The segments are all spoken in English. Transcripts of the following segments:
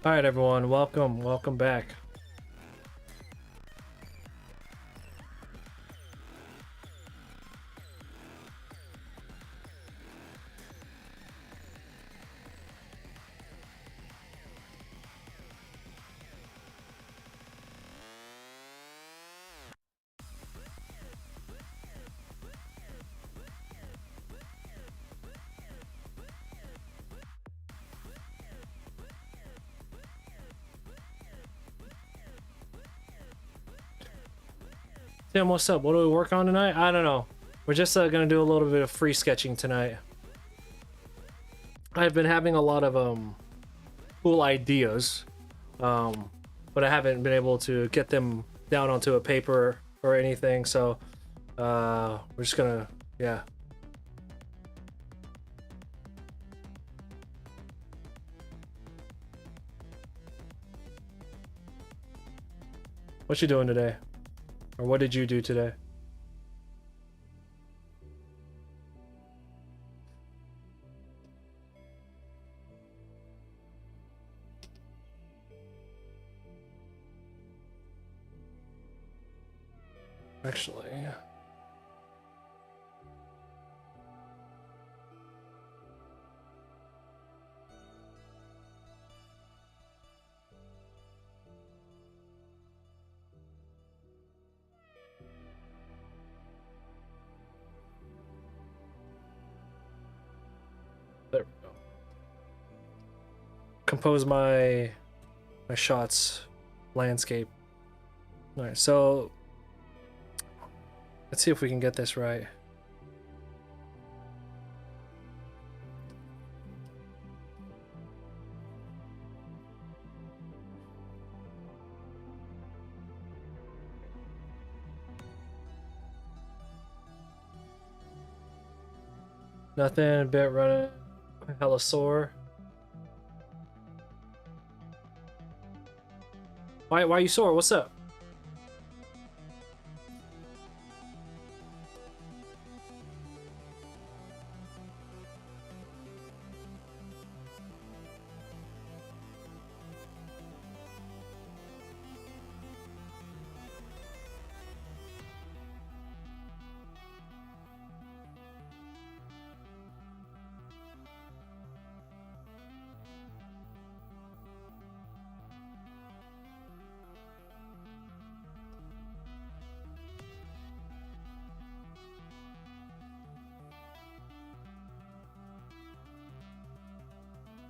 All right, everyone, welcome back. Tim, what's up? What do we work on tonight? I don't know. We're just gonna do a little bit of free sketching tonight. I've been having a lot of cool ideas, but I haven't been able to get them down onto a paper or anything. So we're just gonna, yeah. What you doing today? Or what did you do today? Actually, there we go. Compose my shots, landscape. All right, so let's see if we can get this right. Nothing, a bit running, hella sore. Why are you sore? What's up?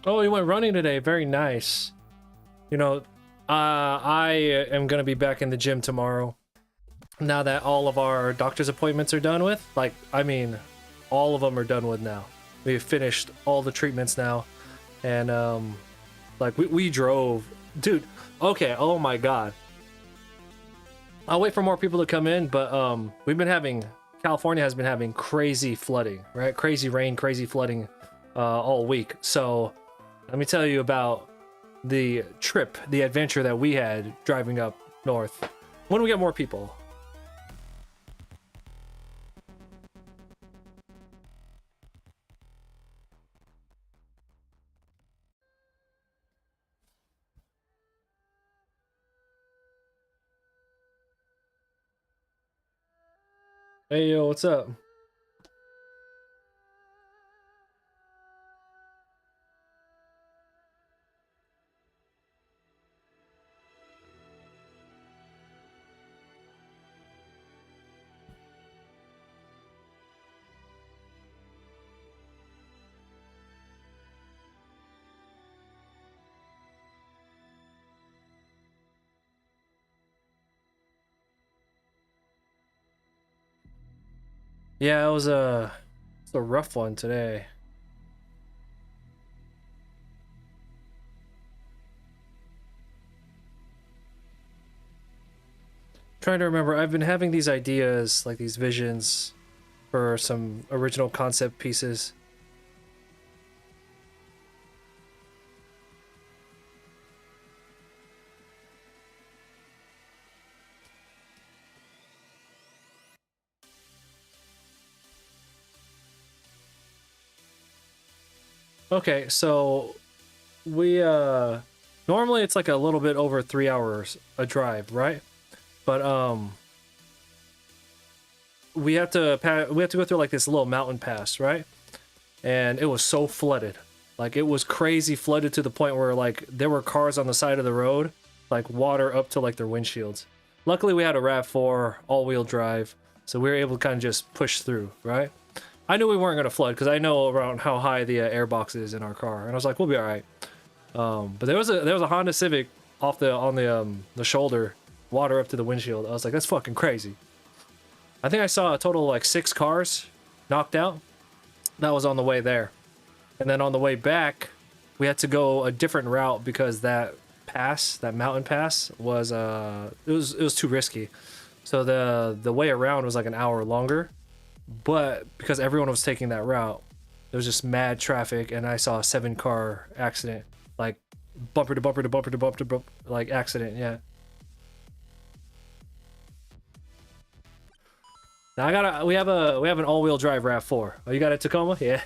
Oh, you went running today. Very nice. You know, I am gonna be back in the gym tomorrow. Now that all of our doctor's appointments are done with, like, I mean, all of them are done with now. We've finished all the treatments now, and like we drove, dude. Okay, oh my god. I'll wait for more people to come in, but we've been having California has been having crazy flooding, right? Crazy rain, crazy flooding all week. So let me tell you about the trip, the adventure that we had driving up north. When we get more people. Hey yo, what's up? Yeah, it's a rough one today. Trying to remember, I've been having these ideas, like these visions for some original concept pieces. Okay, so we Normally it's like a little bit over 3 hours a drive, right? But we have to go through like this little mountain pass, right? And it was so flooded. Like it was crazy flooded to the point where like there were cars on the side of the road, like water up to like their windshields. Luckily we had a RAV4 all-wheel drive, so we were able to kind of just push through, right? I knew we weren't going to flood because I know around how high the airbox is in our car, and I was like, we'll be all right. But there was a Honda Civic on the shoulder, water up to the windshield. I was like, that's fucking crazy. I think I saw a total of like 6 cars knocked out. That was on the way there, and then on the way back, we had to go a different route because that mountain pass was it was too risky. So the way around was like an hour longer, but because everyone was taking that route, there was just mad traffic, and I saw a 7-car accident, like bumper to bumper to bumper to bumper to bumper, like accident, yeah. Now we have an all-wheel drive RAV4. Oh, you got a Tacoma? Yeah.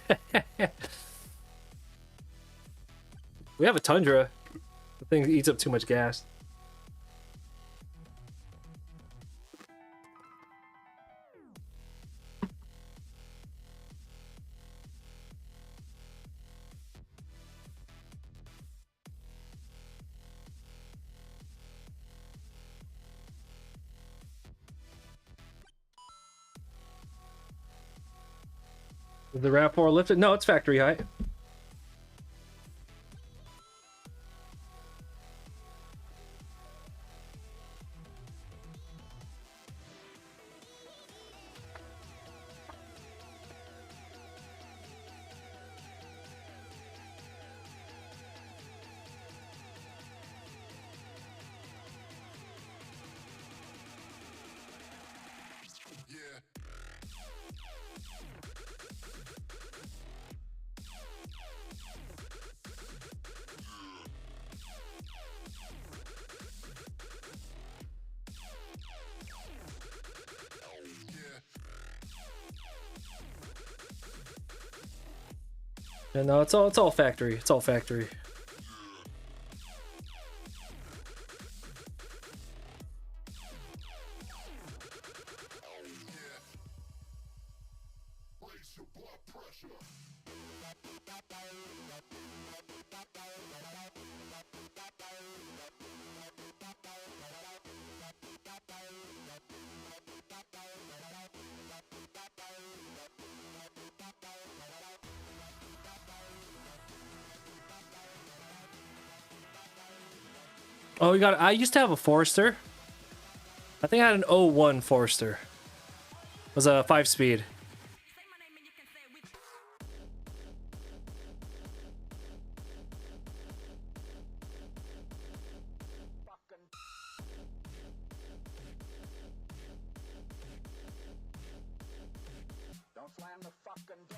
We have a Tundra. The thing eats up too much gas. Is the RAV4 lifted? No, it's factory height. Yeah, no, it's all factory. It's all factory. Oh, I used to have a Forester. I think I had an '01 Forester. It was a 5-speed. Don't slam the fucking door.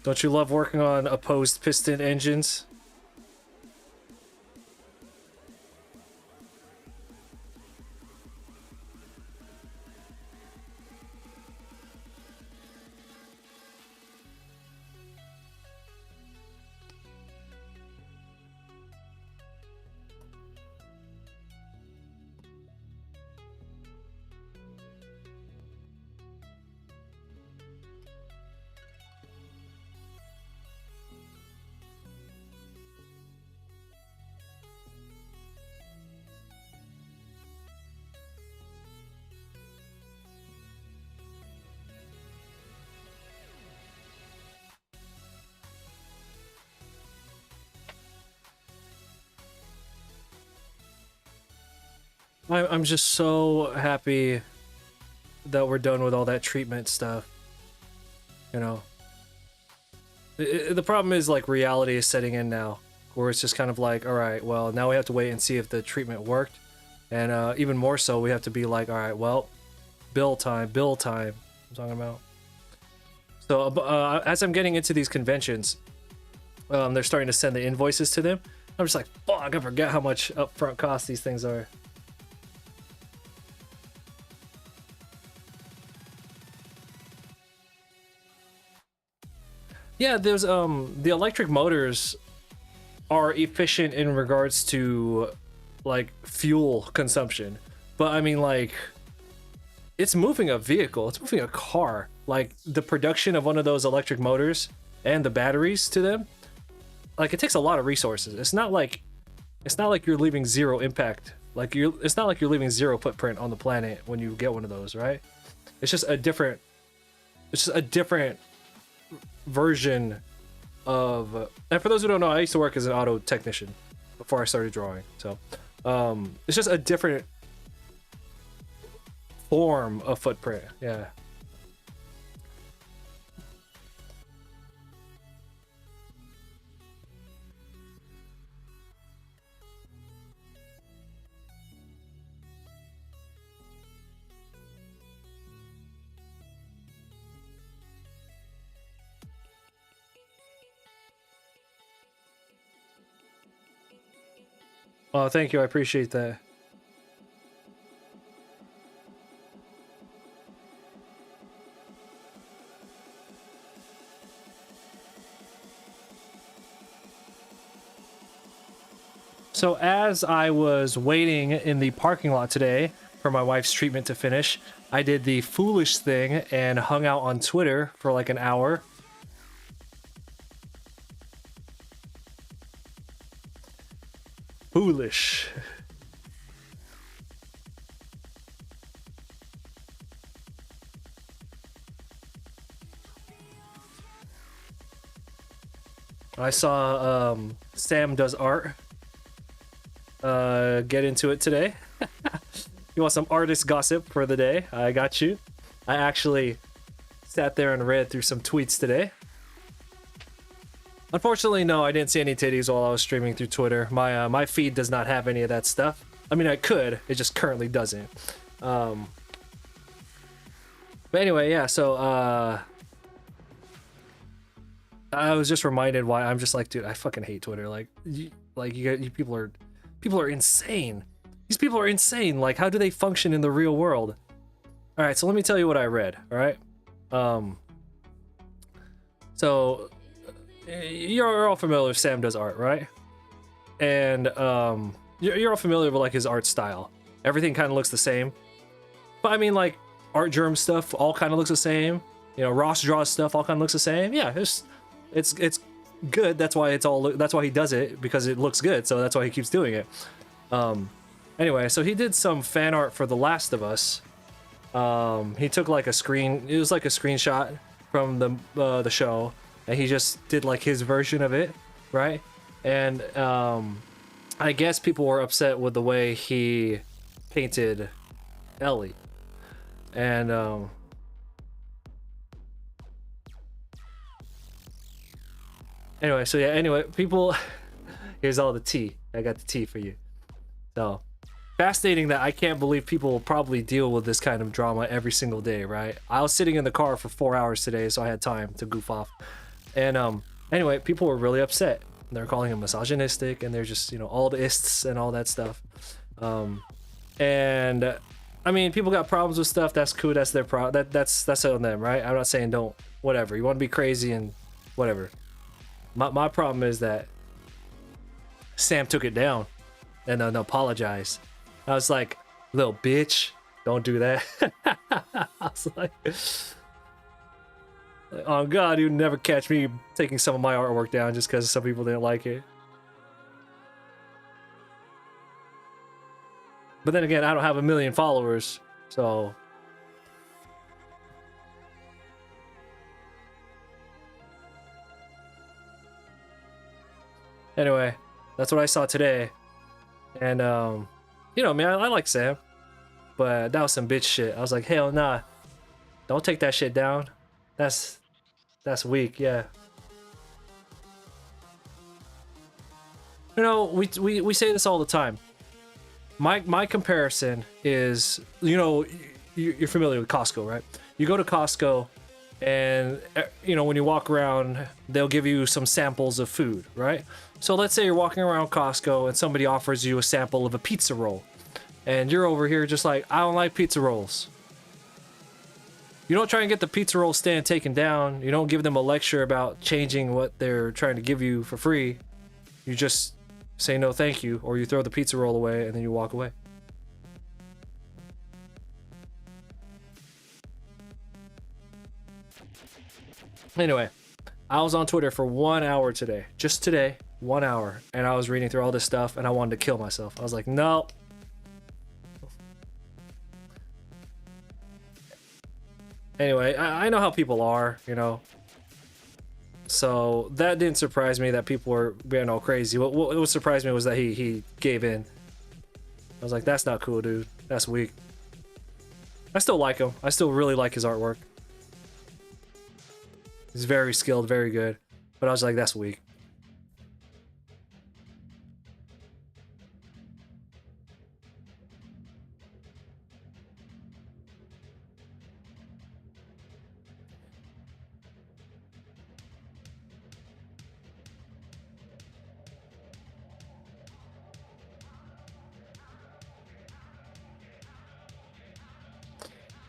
Don't you love working on opposed piston engines? I'm just so happy that we're done with all that treatment stuff. You know, the problem is like reality is setting in now, where it's just kind of like, all right, well, now we have to wait and see if the treatment worked, and even more so, we have to be like, all right, well, bill time, bill time. I'm talking about. So as I'm getting into these conventions, they're starting to send the invoices to them. I'm just like, fuck, I forget how much upfront cost these things are. Yeah, there's the electric motors are efficient in regards to like fuel consumption. But I mean like it's moving a vehicle, it's moving a car. Like the production of one of those electric motors and the batteries to them, like it takes a lot of resources. It's not like you're leaving zero impact. It's not like you're leaving zero footprint on the planet when you get one of those, right? It's just a different version of and for those who don't know, I used to work as an auto technician before I started drawing. So it's just a different form of footprint. Yeah. Oh, thank you. I appreciate that. So as I was waiting in the parking lot today for my wife's treatment to finish, I did the foolish thing and hung out on Twitter for like an hour. Foolish. I saw Sam Does Art get into it today. You want some artist gossip for the day? I got you. I actually sat there and read through some tweets today. Unfortunately, no, I didn't see any titties while I was streaming through Twitter. My feed does not have any of that stuff. I mean, I could, it just currently doesn't. But anyway, yeah. So I was just reminded why I'm just like, dude, I fucking hate Twitter. Like, you people are insane. These people are insane. Like, how do they function in the real world? All right, so let me tell you what I read. All right, so you're all familiar with Sam Does Art, right? And you're all familiar with like his art style. Everything kind of looks the same. But I mean, like Art Germ stuff all kind of looks the same. You know, Ross draws stuff all kind of looks the same. Yeah, it's good. That's why that's why he does it, because it looks good. So that's why he keeps doing it. Anyway, so he did some fan art for The Last of Us. He took like it was like a screenshot from the show, and he just did like his version of it, right? And I guess people were upset with the way he painted Ellie. And anyway, people here's all the tea. I got the tea for you. So fascinating that I can't believe people will probably deal with this kind of drama every single day, right? I was sitting in the car for 4 hours today, so I had time to goof off. And anyway, people were really upset. They're calling him misogynistic, and they're just, you know, all the ists and all that stuff. And I mean, people got problems with stuff. That's cool. That's their that's on them, right? I'm not saying don't, whatever. You want to be crazy and whatever. My problem is that Sam took it down and then apologized. I was like, little bitch, don't do that. I was like, oh God, you'd never catch me taking some of my artwork down just because some people didn't like it. But then again, I don't have 1 million followers, so. Anyway, that's what I saw today. And You know, man, I like Sam, but that was some bitch shit. I was like, hell nah, don't take that shit down. That's weak, yeah. You know, we say this all the time. My comparison is, you know, you're familiar with Costco, right? You go to Costco, and you know, when you walk around, they'll give you some samples of food, right? So let's say you're walking around Costco and somebody offers you a sample of a pizza roll, and you're over here just like, I don't like pizza rolls. You don't try and get the pizza roll stand taken down. You don't give them a lecture about changing what they're trying to give you for free. You just say no thank you, or you throw the pizza roll away and then you walk away. Anyway, I was on Twitter for 1 hour today. Just today, 1 hour. And I was reading through all this stuff and I wanted to kill myself. I was like, no. Anyway, I know how people are, you know. So that didn't surprise me that people were being all crazy. What surprised me was that he gave in. I was like, that's not cool, dude. That's weak. I still like him. I still really like his artwork. He's very skilled, very good. But I was like, that's weak.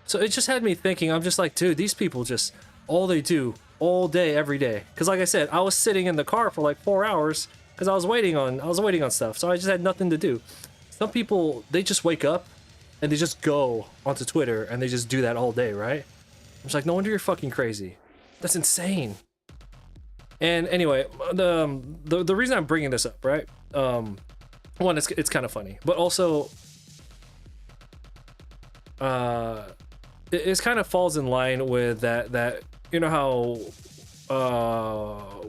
So it just had me thinking, I'm just like, dude, these people just, all they do, all day, every day. Because like I said, I was sitting in the car for like 4 hours because I was waiting on stuff. So I just had nothing to do. Some people, they just wake up and they just go onto Twitter and they just do that all day, right? I'm just like, no wonder you're fucking crazy. That's insane. And anyway, the reason I'm bringing this up, right? One, it's kind of funny, but also, it kind of falls in line with that you know how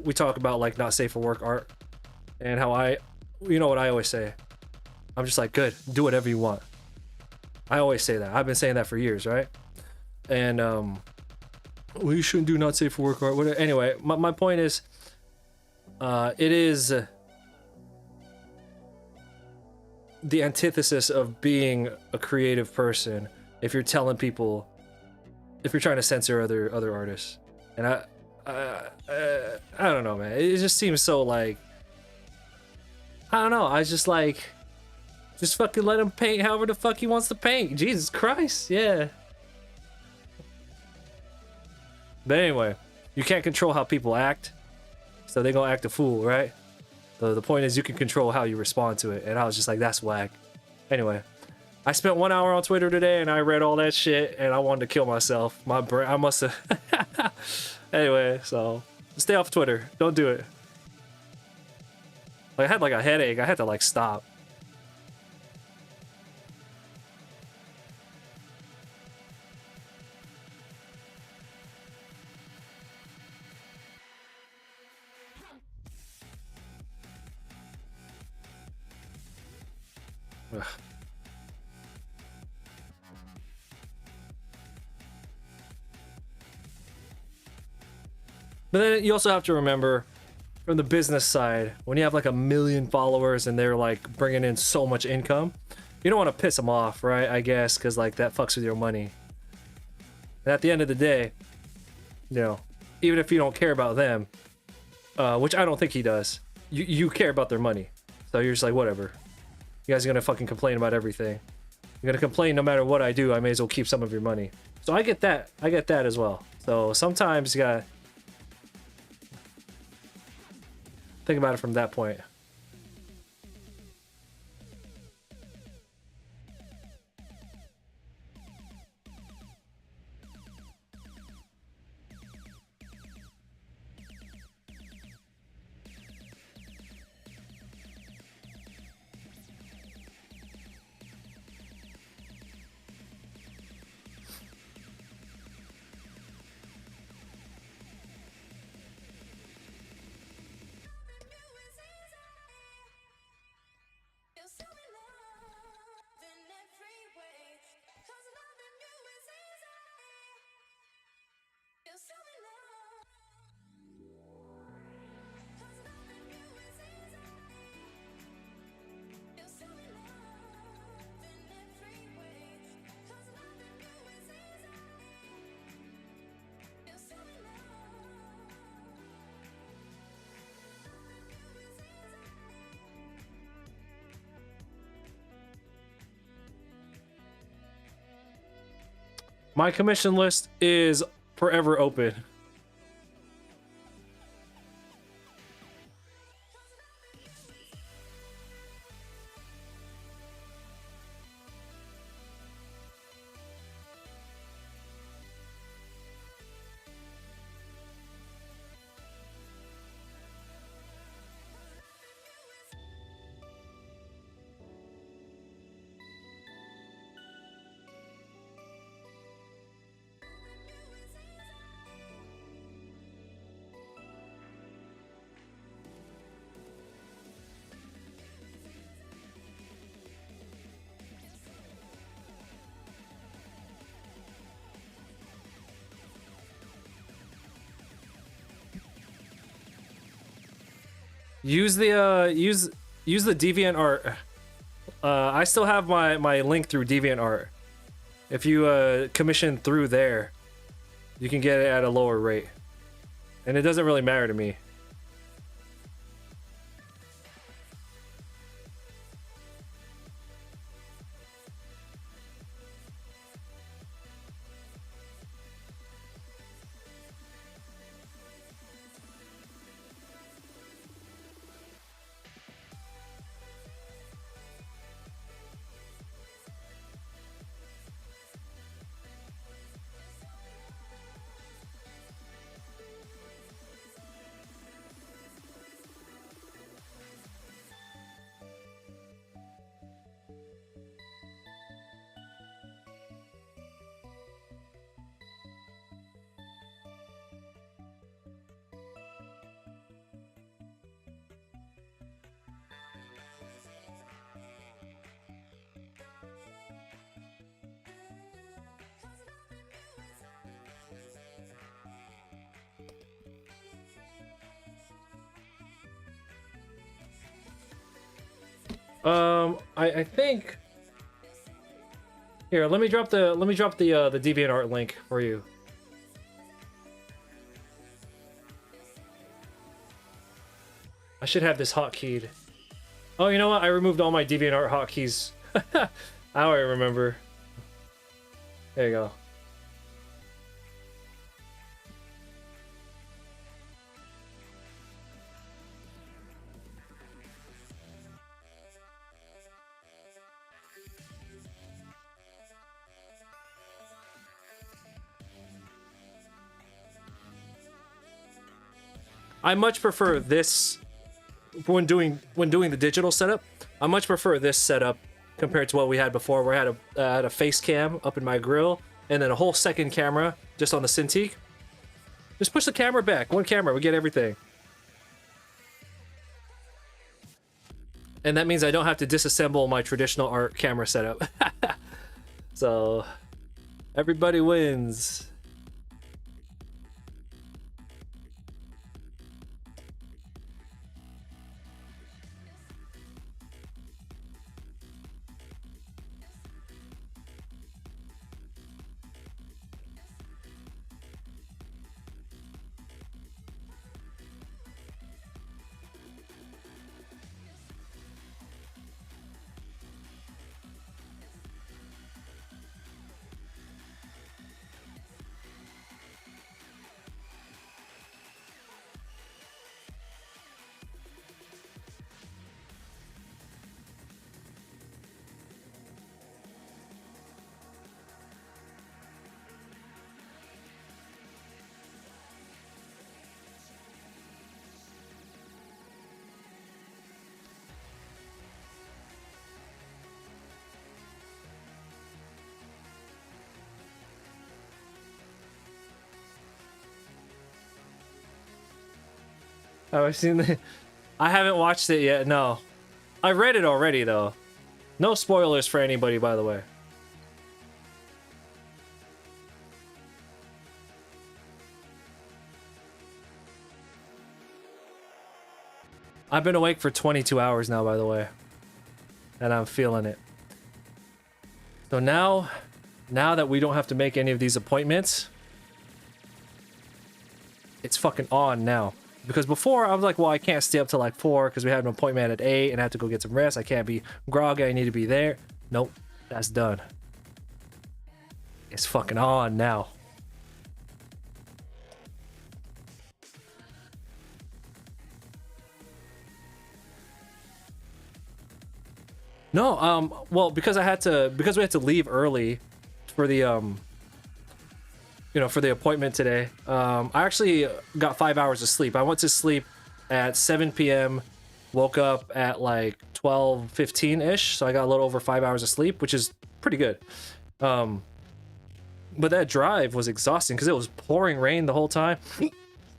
we talk about like not safe for work art, and how you know what I always say, I'm just like, good, do whatever you want. I always say that. I've been saying that for years, right? And well, you shouldn't do not safe for work art, whatever. Anyway, my point is, it is the antithesis of being a creative person if you're telling people, if you're trying to censor other artists. And I don't know, man. It just seems so like, I don't know. I just like, just fucking let him paint however the fuck he wants to paint. Jesus Christ, yeah. But anyway, you can't control how people act, so they gonna act a fool, right? The point is you can control how you respond to it, and I was just like, that's whack. Anyway, I spent 1 hour on Twitter today, and I read all that shit, and I wanted to kill myself. My brain, I must have. Anyway, so stay off Twitter. Don't do it. Like, I had like a headache. I had to like stop. Ugh. But then you also have to remember, from the business side, when you have like 1 million followers and they're like bringing in so much income, you don't want to piss them off, right? I guess, because like that fucks with your money. And at the end of the day, you know, even if you don't care about them, which I don't think he does, you care about their money. So you're just like, whatever. You guys are gonna fucking complain about everything. You're gonna complain no matter what I do. I may as well keep some of your money. So I get that. I get that as well. So sometimes you gotta think about it from that point. My commission list is forever open. Use the use the DeviantArt. I still have my link through DeviantArt. If you commission through there, you can get it at a lower rate, and it doesn't really matter to me. I think here, let me drop the DeviantArt link for you. I should have this hotkeyed. Oh, you know what? I removed all my DeviantArt hotkeys. Now I remember. There you go. I much prefer this when doing the digital setup. I much prefer this setup compared to what we had before, where I had a face cam up in my grill and then a whole second camera just on the Cintiq. Just push the camera back. One camera, we get everything. And that means I don't have to disassemble my traditional art camera setup. So everybody wins. Oh, I've seen the... I haven't watched it yet, no. I read it already, though. No spoilers for anybody, by the way. I've been awake for 22 hours now, by the way. And I'm feeling it. So now that we don't have to make any of these appointments, it's fucking on now. Because before, I was like, well, I can't stay up till like 4 because we had an appointment at 8 and I have to go get some rest. I can't be groggy. I need to be there. Nope. That's done. is fucking on now. No, well, because we had to leave early for the for the appointment today. I actually got 5 hours of sleep. I went to sleep at 7 p.m. Woke up at like 12:15 ish, so I got a little over 5 hours of sleep, which is pretty good. But that drive was exhausting because it was pouring rain the whole time.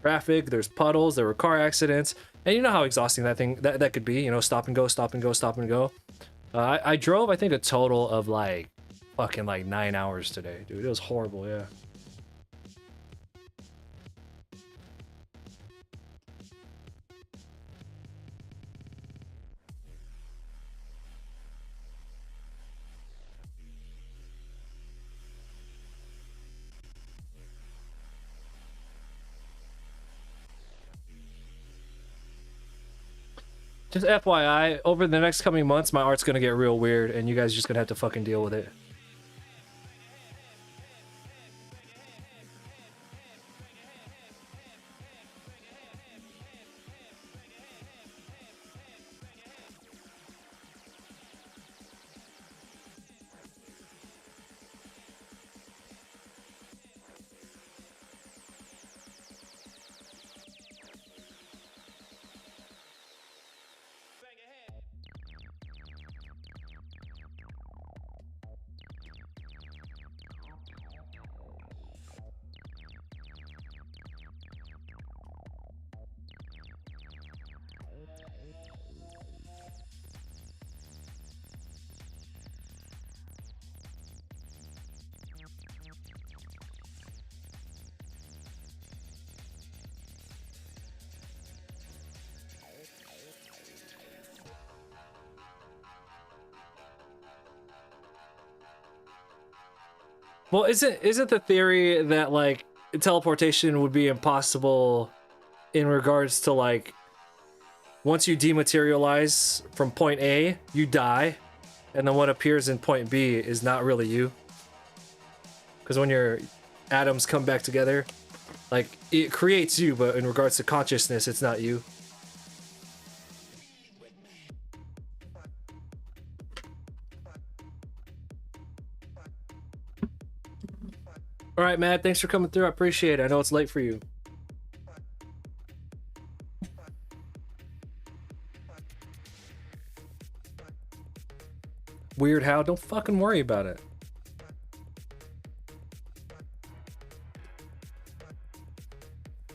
Traffic, there's puddles, there were car accidents, and you know how exhausting that could be. Stop and go, stop and go, stop and go. I drove, I think, a total of like fucking like 9 hours today, dude. It was horrible, yeah. Just FYI, over the next coming months, my art's gonna get real weird, and you guys are just gonna have to fucking deal with it. Well, isn't the theory that like teleportation would be impossible in regards to like once you dematerialize from point A, you die, and then what appears in point B is not really you? Because when your atoms come back together, like it creates you, but in regards to consciousness, it's not you. All right, Matt, thanks for coming through. I appreciate it. I know it's late for you. Weird how? Don't fucking worry about it.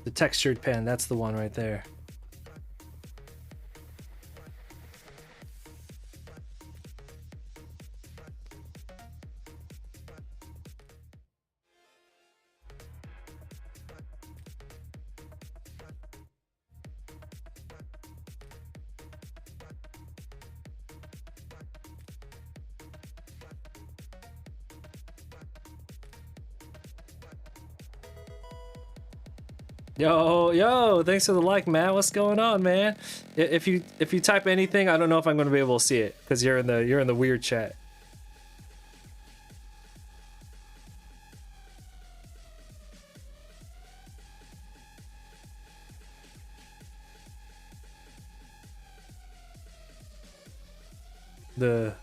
The textured pen, that's the one right there. Yo, thanks for the like, Matt. What's going on, man? If you type anything, I don't know if I'm going to be able to see it because you're in the weird chat. The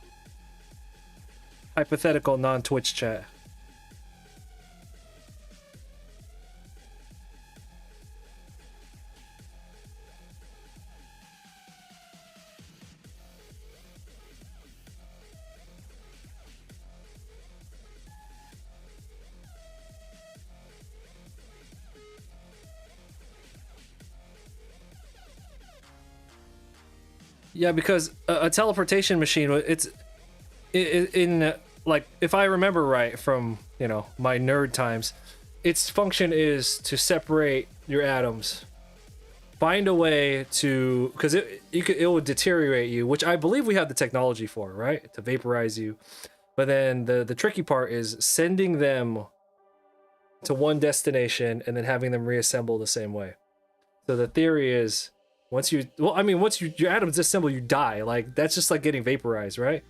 hypothetical non-Twitch chat. Yeah, because a teleportation machine, it's in like if I remember right from my nerd times, its function is to separate your atoms, find a way to because it will deteriorate you, which I believe we have the technology for, right, to vaporize you. But then the tricky part is sending them to one destination and then having them reassemble the same way. So the theory is. Once your atoms disassemble, you die. Like that's just like getting vaporized, right?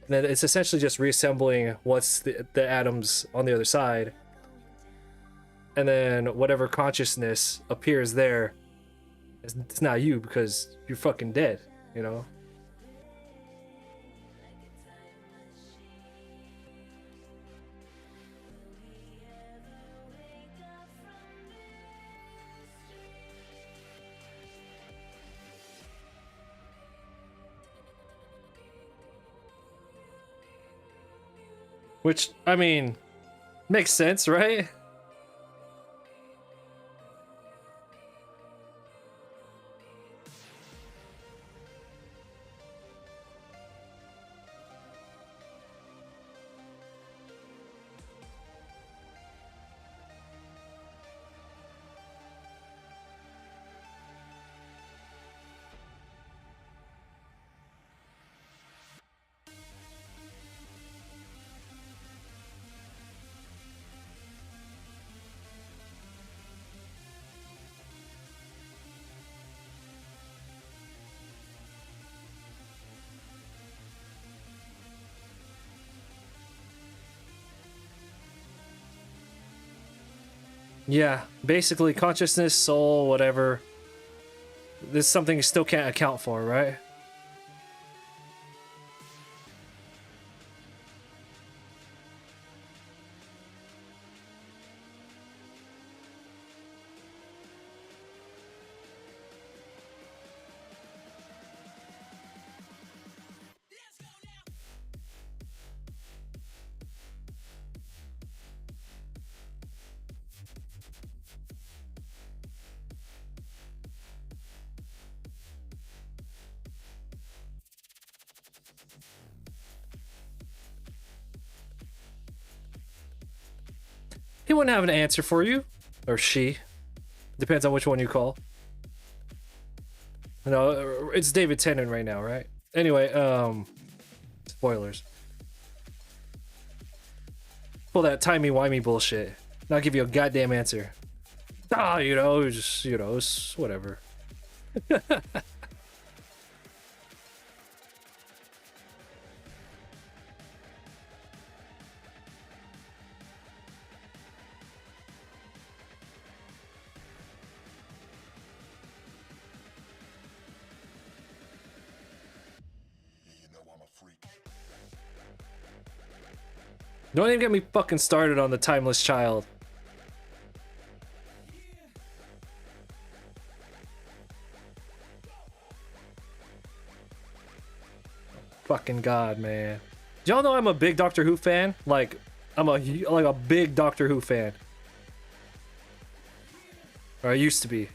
And then it's essentially just reassembling what's the atoms on the other side. And then whatever consciousness appears there, it's not you because you're fucking dead, you know? Which, I mean, makes sense, right? Yeah, basically consciousness, soul, whatever. This is something you still can't account for, right? He wouldn't have an answer for you. Or she. Depends on which one you call. No, it's David Tennant right now, right? Anyway, spoilers. Pull that timey-wimey bullshit. Not give you a goddamn answer. Ah, you know, just, you know, it's whatever. Don't even get me fucking started on the Timeless Child. Fucking God, man. Do y'all know I'm a big Doctor Who fan? Like, I'm a big Doctor Who fan. Or I used to be.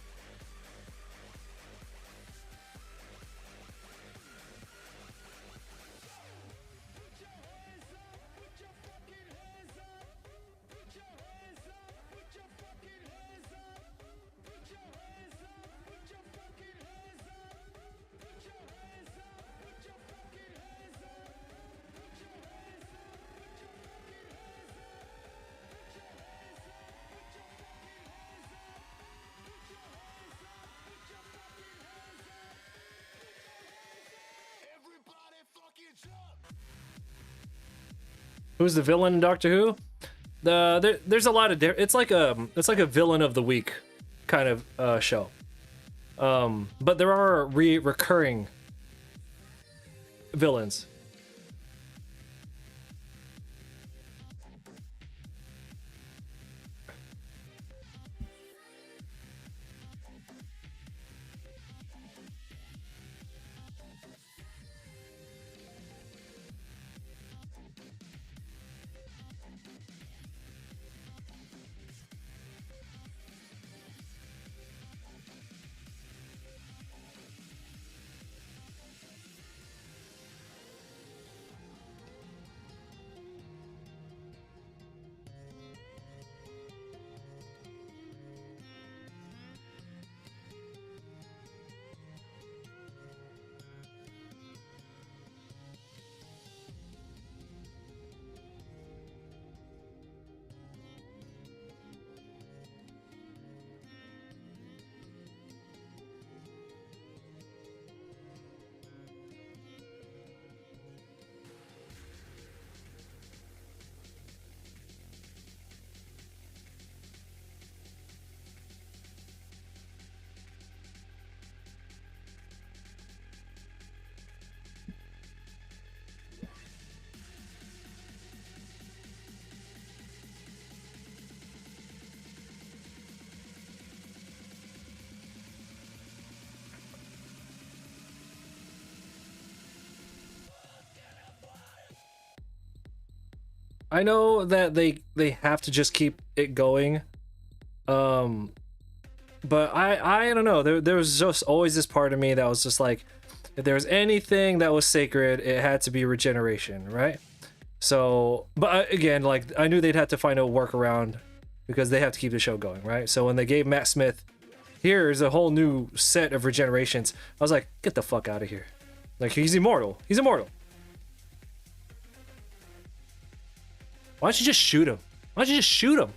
Who's the villain in Doctor Who? There's a lot of it's like a villain of the week kind of show. But there are recurring villains. I know that they have to just keep it going. But I don't know. There was just always this part of me that was just like, if there was anything that was sacred, it had to be regeneration, right? So, but again, like I knew they'd have to find a workaround because they have to keep the show going, right? So when they gave Matt Smith, here's a whole new set of regenerations, I was like, get the fuck out of here. Like, he's immortal. He's immortal. Why don't you just shoot him? Why don't you just shoot him?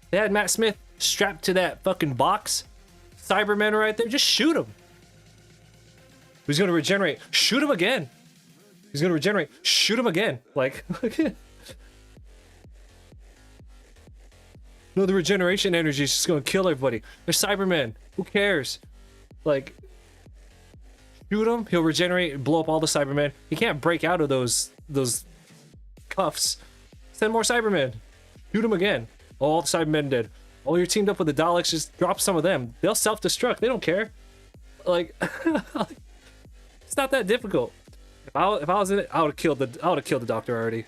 They had Matt Smith strapped to that fucking box. Cybermen right there. Just shoot him. He's gonna regenerate. Shoot him again. He's gonna regenerate. Shoot him again. Like, no, the regeneration energy is just gonna kill everybody. They're Cybermen. Who cares? Like, shoot him. He'll regenerate. Blow up all the Cybermen. He can't break out of those cuffs. Send more Cybermen. Shoot him again. All the Cybermen dead. Oh, you're teamed up with the Daleks. Just drop some of them. They'll self-destruct. They don't care. Like, it's not that difficult. If I was in it, I would have killed the Doctor already.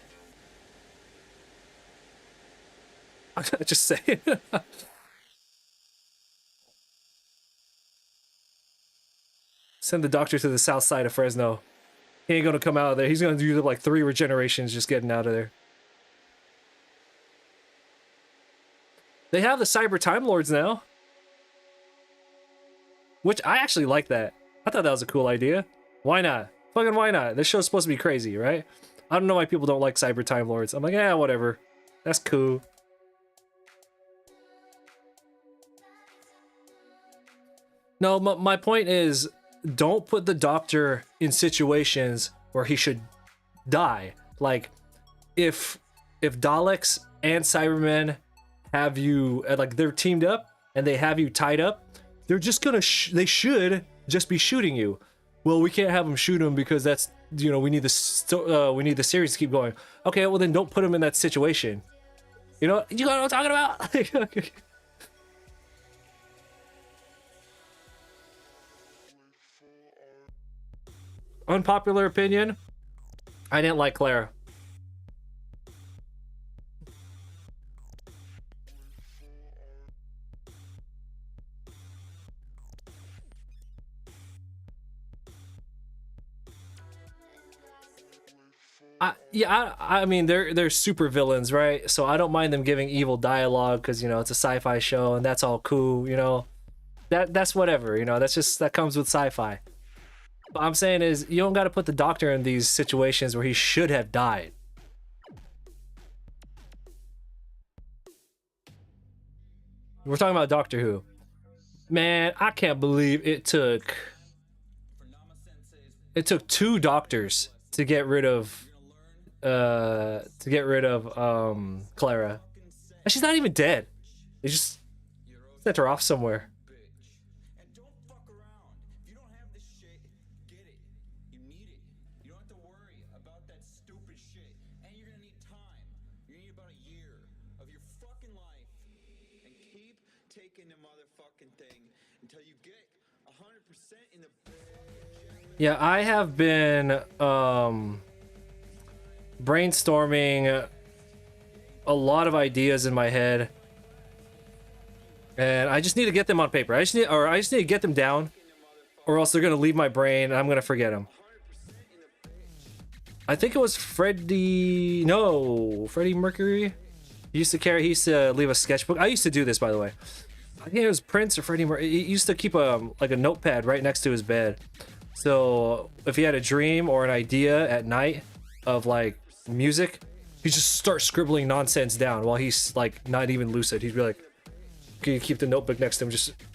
I'm just saying. Send the Doctor to the south side of Fresno. He ain't gonna come out of there. He's gonna do like 3 regenerations just getting out of there. They have the Cyber Time Lords now. Which I actually like that. I thought that was a cool idea. Why not? Fucking why not? This show's supposed to be crazy, right? I don't know why people don't like Cyber Time Lords. I'm like, yeah, whatever. That's cool. No, my point is, don't put the Doctor in situations where he should die. Like, if Daleks and Cybermen have you, like, they're teamed up and they have you tied up, they're just gonna they should just be shooting you. Well, we can't have them shoot him because that's, you know, we need the series to keep going. Okay, well then don't put him in that situation. You know what I'm talking about? Unpopular opinion, I didn't like Clara. I mean, they're super villains, right? So I don't mind them giving evil dialogue because, you know, it's a sci-fi show and that's all cool, you know. That's whatever, you know. That comes with sci-fi. What I'm saying is, you don't got to put the Doctor in these situations where he should have died. We're talking about Doctor Who. Man, I can't believe it took 2 doctors to get rid of Clara. And she's not even dead. They just sent her off somewhere. Yeah, I have been brainstorming a lot of ideas in my head, and I just need to get them on paper. I just need to get them down, or else they're gonna leave my brain and I'm gonna forget them. I think it was Freddie Mercury. He used to leave a sketchbook. I used to do this, by the way. I think it was Prince or Freddie Mercury. He used to keep a notepad right next to his bed. So if he had a dream or an idea at night of like music, he'd just start scribbling nonsense down while he's like not even lucid. He'd be like, "Can you keep the notebook next to him,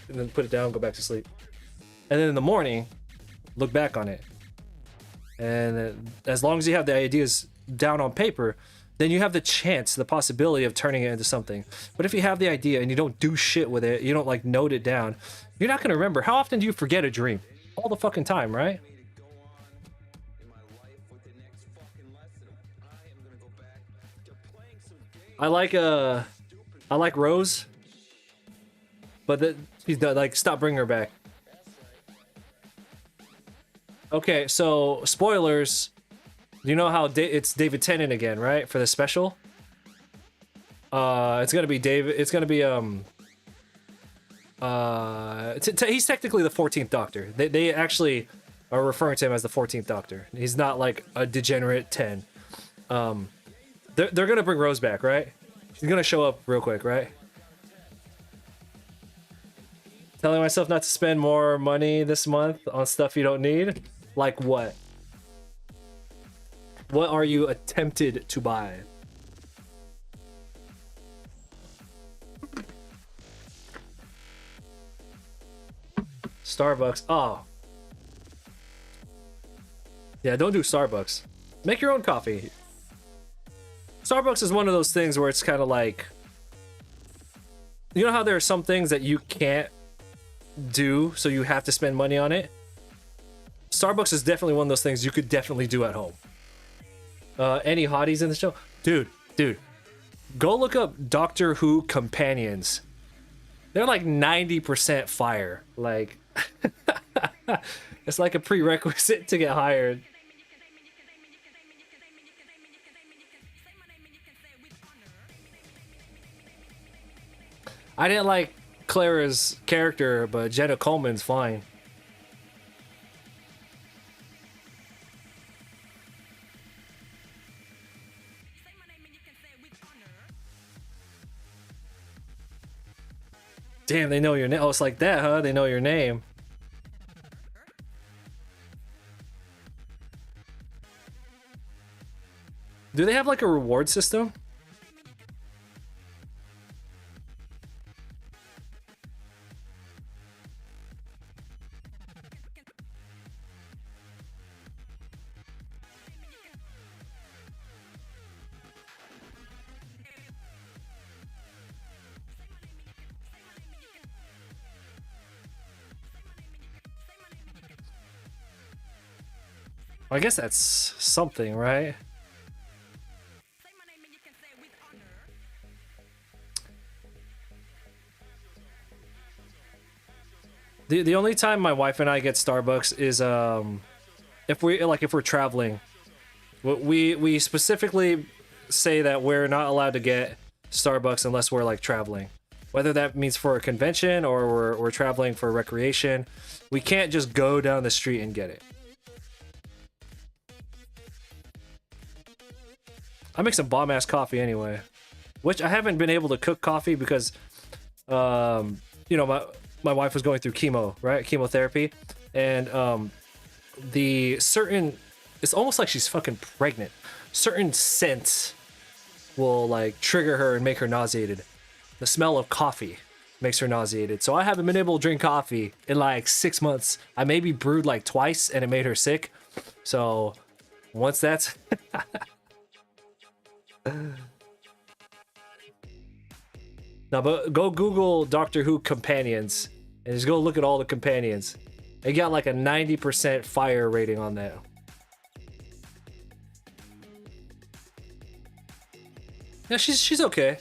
and then put it down, and go back to sleep." And then in the morning, look back on it. And as long as you have the ideas down on paper, then you have the possibility of turning it into something. But if you have the idea and you don't do shit with it, you don't like note it down, you're not gonna remember. How often do you forget a dream? All the fucking time, right? I like Rose, but she's done. Like, stop bringing her back. Okay, so spoilers. You know how it's David Tennant again, right? For the special. It's gonna be David. It's gonna be he's technically the 14th Doctor. They actually are referring to him as the 14th Doctor. He's not like a degenerate 10. They're gonna bring Rose back, right? She's gonna show up real quick, right? Telling myself not to spend more money this month on stuff you don't need? Like what? What are you tempted to buy? Starbucks. Oh. Yeah, don't do Starbucks. Make your own coffee. Starbucks is one of those things where it's kind of like... You know how there are some things that you can't do, so you have to spend money on it? Starbucks is definitely one of those things you could definitely do at home. Any hotties in the show? Dude. Go look up Doctor Who companions. They're like 90% fire. Like, it's like a prerequisite to get hired. I didn't like Clara's character, but Jenna Coleman's fine. Damn, they know your name. Oh, it's like that, huh? They know your name. Do they have like a reward system? I guess that's something, right? The only time my wife and I get Starbucks is if we're traveling. We specifically say that we're not allowed to get Starbucks unless we're like traveling. Whether that means for a convention or we're traveling for recreation, we can't just go down the street and get it. I make some bomb ass coffee anyway, which I haven't been able to cook coffee because, you know, my wife was going through chemotherapy, and it's almost like she's fucking pregnant. Certain scents will like trigger her and make her nauseated. The smell of coffee makes her nauseated. So I haven't been able to drink coffee in like 6 months. I maybe brewed like twice and it made her sick. So once that's no, but go Google Doctor Who companions and just go look at all the companions. They got like a 90% fire rating on that. Yeah, she's okay.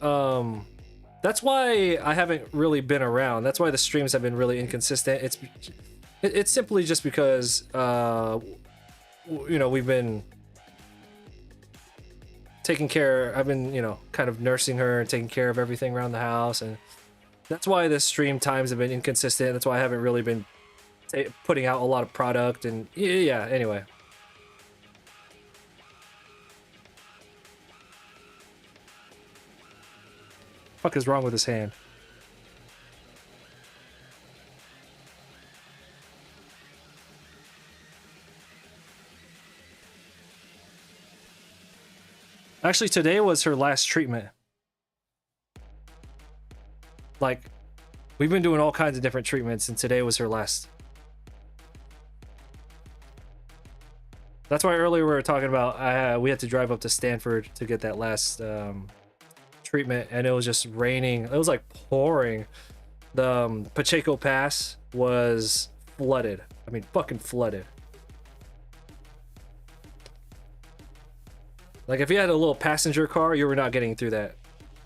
That's why I haven't really been around. That's why the streams have been really inconsistent. It's simply just because you know, we've been taking care. I've been, you know, kind of nursing her and taking care of everything around the house, and that's why the stream times have been inconsistent. That's why I haven't really been putting out a lot of product, and yeah, anyway. Fuck is wrong with his hand? Actually, today was her last treatment. Like, we've been doing all kinds of different treatments, and today was her last. That's why earlier we were talking about we had to drive up to Stanford to get that last treatment, and it was just raining. It was like pouring. The Pacheco Pass was flooded. I mean, fucking flooded. Like, if you had a little passenger car, you were not getting through that.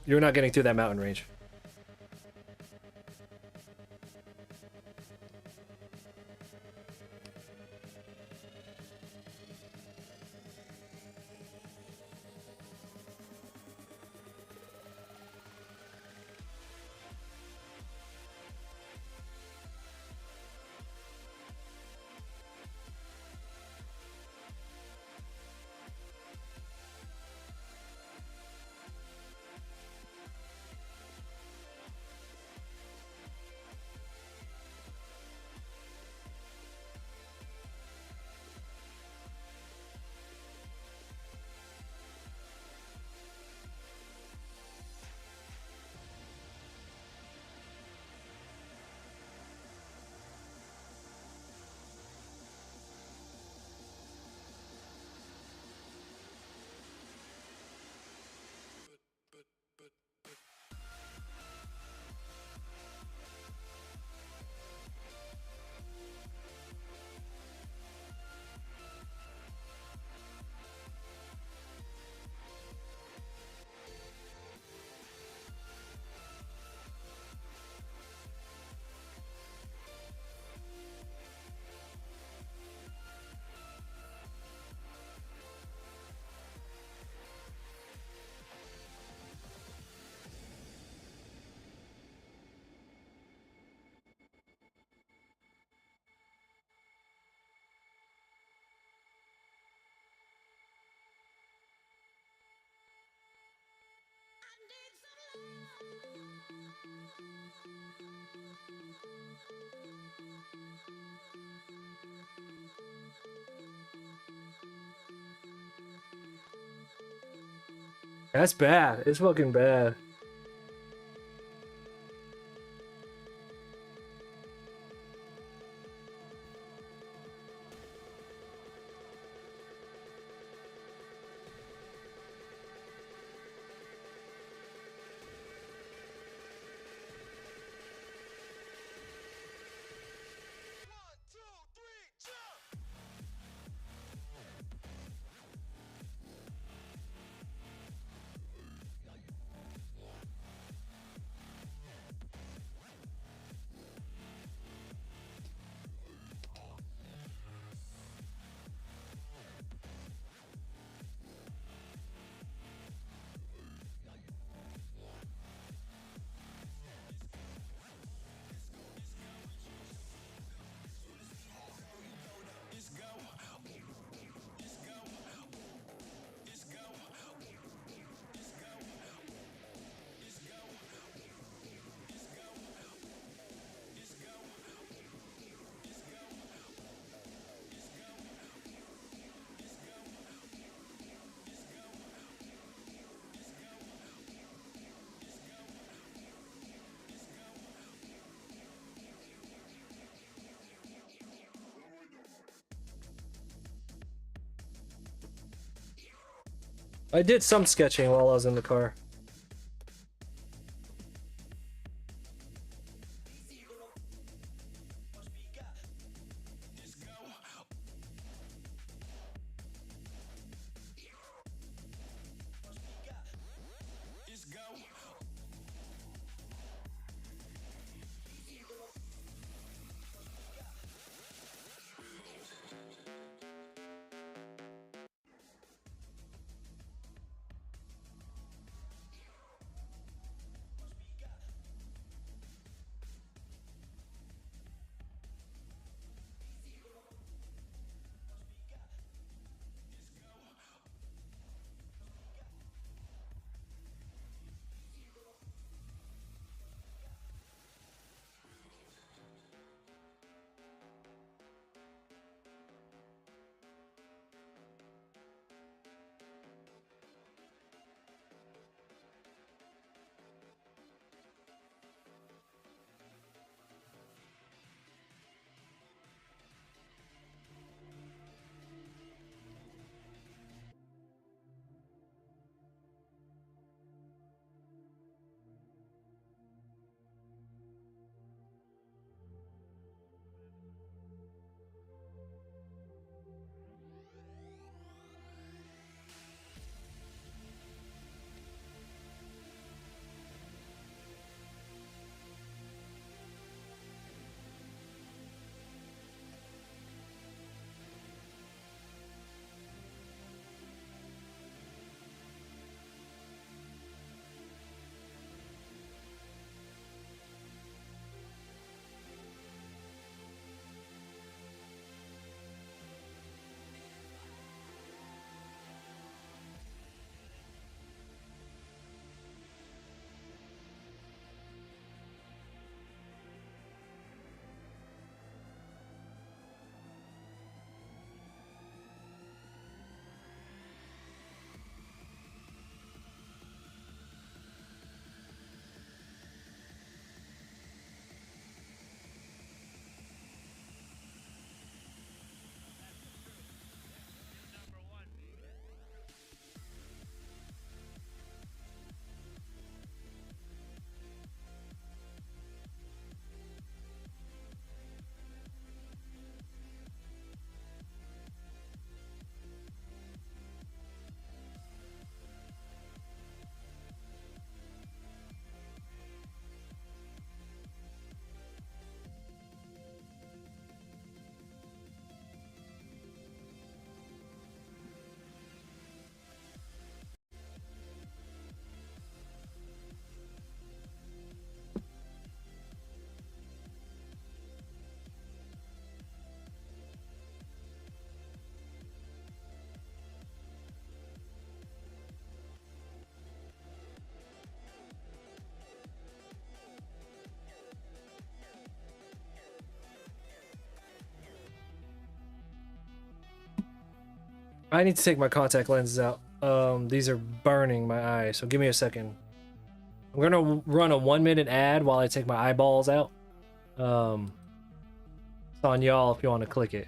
You were not getting through that mountain range. That's bad. It's fucking bad. I did some sketching while I was in the car. I need to take my contact lenses out. These are burning my eyes, so give me a second. I'm gonna run a 1-minute ad while I take my eyeballs out. It's on y'all if you want to click it.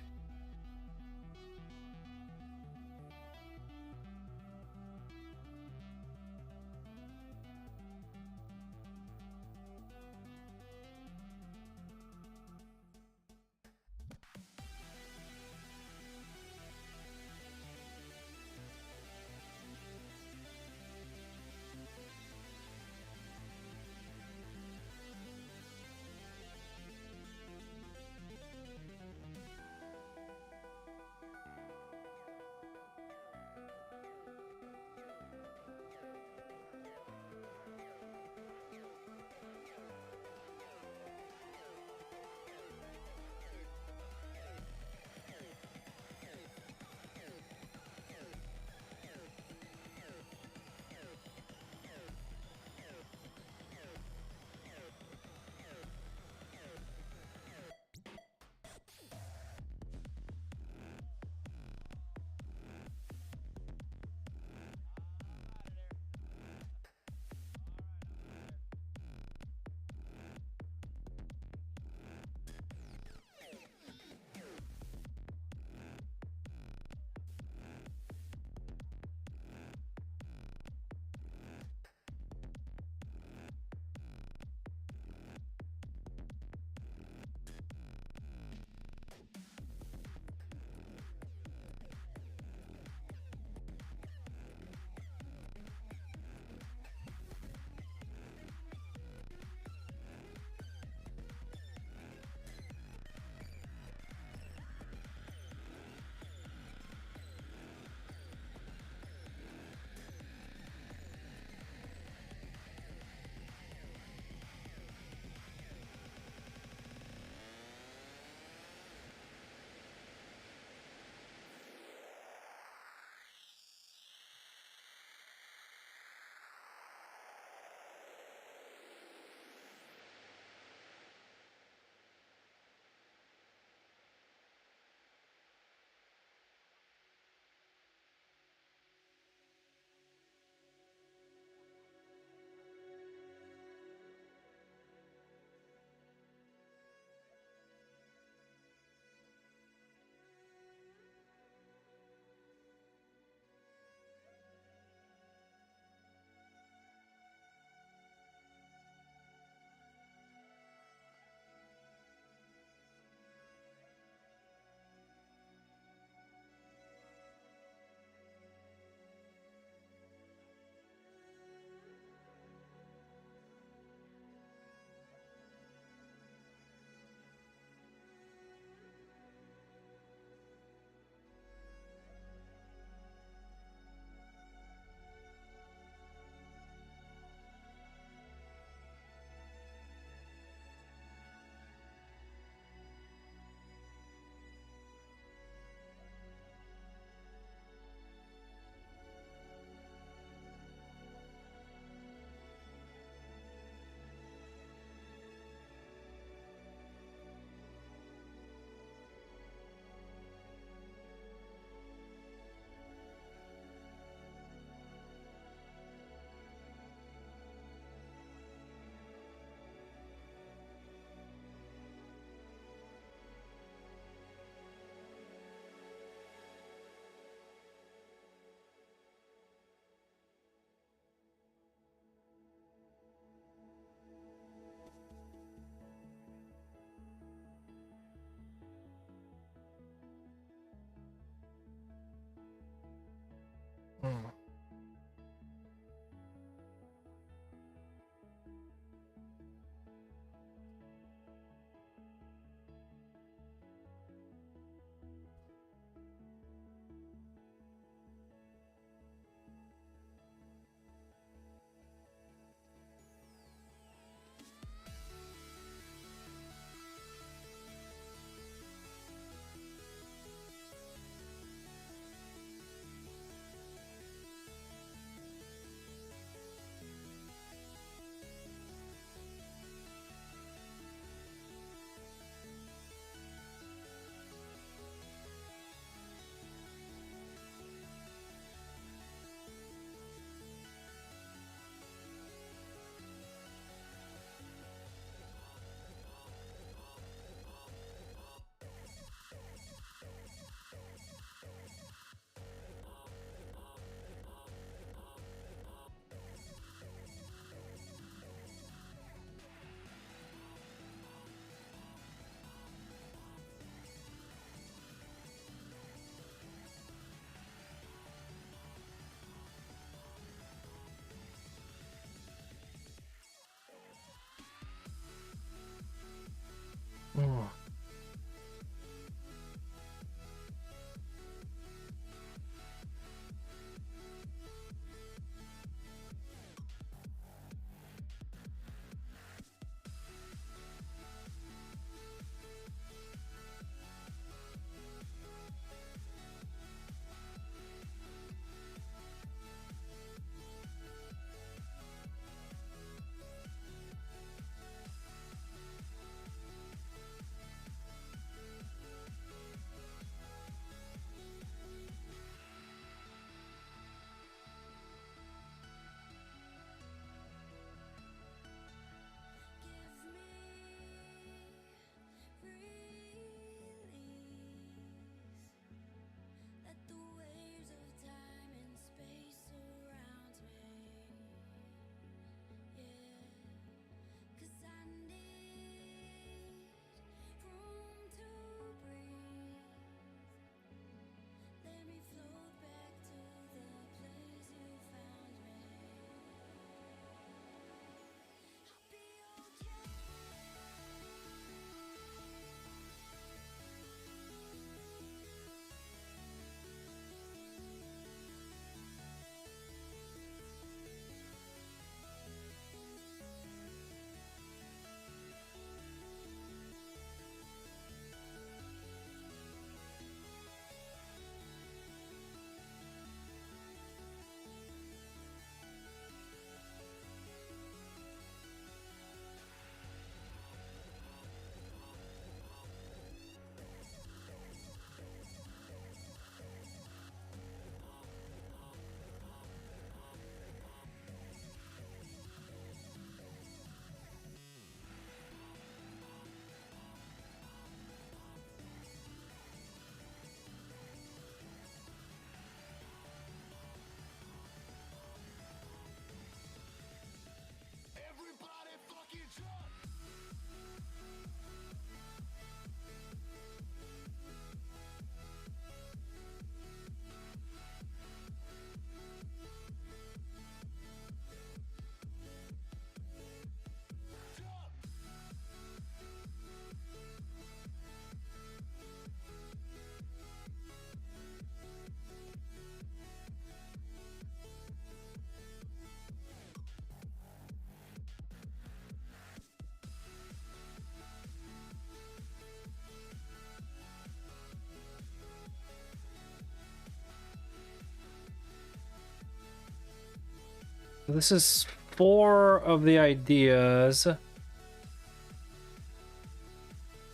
This is 4 of the ideas. This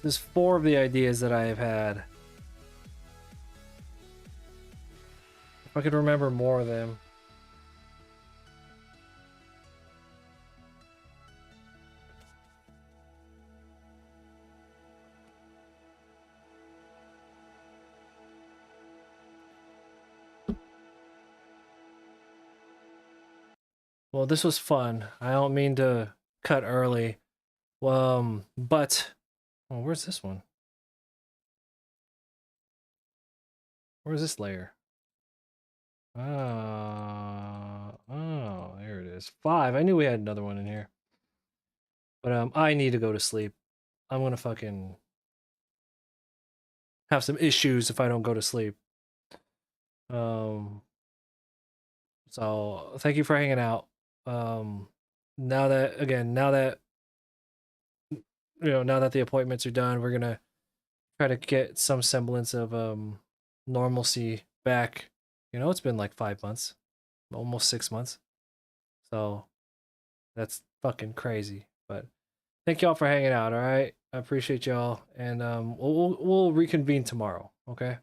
is 4 of the ideas that I have had. If I could remember more of them. Well, this was fun. I don't mean to cut early. But oh, where's this one? Where's this layer? Oh, there it is. 5. I knew we had another one in here. But I need to go to sleep. I'm gonna fucking have some issues if I don't go to sleep. So thank you for hanging out. Now that now that the appointments are done, we're gonna try to get some semblance of normalcy back. You know, it's been like 5 months, almost 6 months. So that's fucking crazy. But thank y'all for hanging out, all right? I appreciate y'all, and we'll reconvene tomorrow, okay?